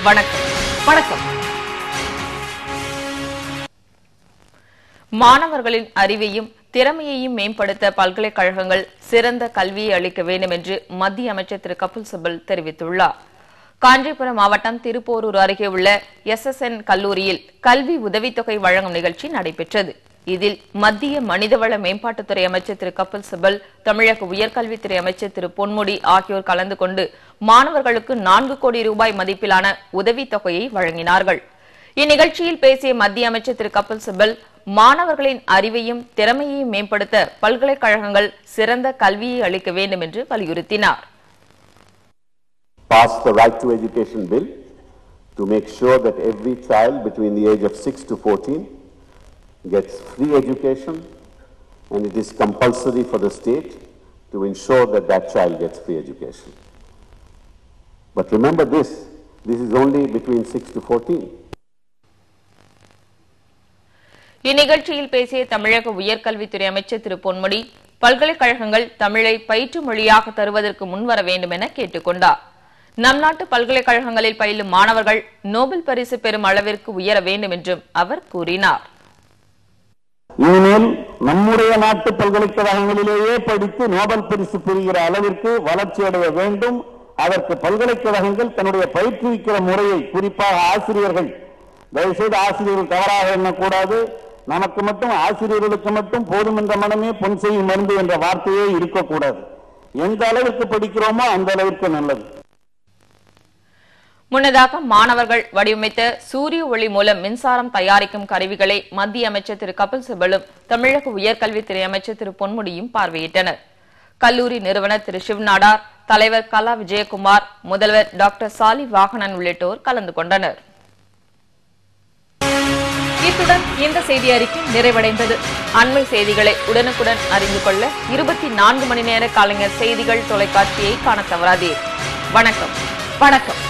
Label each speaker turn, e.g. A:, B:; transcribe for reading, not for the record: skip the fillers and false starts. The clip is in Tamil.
A: வணக்கம். வணக்கம். மாணவர்களின் அறிவையும் திறமையையும் மேம்படுத்த பல்கலைக்கழகங்கள் சிறந்த கல்வியை அளிக்க வேண்டும் என்று மத்திய அமைச்சர் திரு கபில் சிபல் தெரிவித்துள்ளார். காஞ்சிபுரம் மாவட்டம் திருப்போரூர் அருகே உள்ள SSN கல்லூரியில் கல்வி உதவித்தொகை வழங்கும் நிகழ்ச்சி நடைபெற்றது. இதில் மத்திய மனிதவள மேம்பாட்டுத்துறை அமைச்சர் திரு கபில் சிபல், தமிழக உயர்கல்வித்துறை அமைச்சர் திரு பொன்முடி ஆகியோர் கலந்து கொண்டு மாணவர்களுக்கு 4 கோடி ரூபாய் மதிப்பிலான உதவித்தொகையை வழங்கினார்கள். இந்நிகழ்ச்சியில் பேசிய மத்திய அமைச்சர் திரு கபில் சிபல், மாணவர்களின் அறிவையும் திறமையையும் மேம்படுத்த பல்கலைக்கழகங்கள் சிறந்த கல்வியை அளிக்க வேண்டும் என்று வலியுறுத்தினார்.
B: Pass the Right to Education Bill to make sure that every child between the age of 6 to 14 gets free education, and it is compulsory for the state to ensure that that child gets free education. But remember this is only between 6 to 14.
A: இந்நிகழ்ச்சியில் பேசிய தமிழக உயர்கல்வித்துறை அமைச்சர் திரு பொன்முடி, பல்கலைக்கழகங்கள் தமிழை பயிற்று மொழியாக தருவதற்கு முன்வர வேண்டும் என கேட்டுக் கொண்டார். நம் நாட்டு பல்கலைக்கழகங்களில் பயிலும் மாணவர்கள் நோபல் பரிசு பெறும் அளவிற்கு உயர வேண்டும் என்றும் அவர் கூறினார்.
C: இனிமேல் நம்முடைய நாட்டு பல்கலைக்கழகங்களிலேயே படித்து நோபல் பரிசு பெறுகிற அளவிற்கு வளர்ச்சி அடைய வேண்டும். அதற்கு பல்கலைக்கழகங்கள் தன்னுடைய பயிற்றுவிக்கிற முறையை, குறிப்பாக ஆசிரியர்கள், தயவுசெய்து ஆசிரியர்கள் தவறாக எண்ணக்கூடாது. நமக்கு மட்டும், ஆசிரியர்களுக்கு மட்டும் போதும் என்ற மனமே பொன் செய்யும் மருந்து என்ற வார்த்தையே இருக்கக்கூடாது. எந்த அளவிற்கு படிக்கிறோமோ அந்த அளவிற்கு நல்லது.
A: முன்னதாக மாணவர்கள் வடிவமைத்த சூரிய ஒளி மூலம் மின்சாரம் தயாரிக்கும் கருவிகளை மத்திய அமைச்சர் திரு கபில் சிபலும் தமிழக உயர்கல்வித்துறை அமைச்சர் திரு பொன்முடியும் பார்வையிட்டனர். கல்லூரி நிறுவனர் திரு சிவ்நாடார், தலைவர் கலா விஜயகுமார், முதல்வர் டாக்டர் சாலி வாகனன் உள்ளிட்டோர் கலந்து கொண்டனர். இத்துடன் இந்த செய்தி அறிக்கை நிறைவடைந்தது. அண்மை செய்திகளை உடனுக்குடன் அறிந்து கொள்ள 24 மணி நேர கலைஞர் செய்திகள் தொலைக்காட்சியை காண தவறாதீர். வணக்கம். வணக்கம்.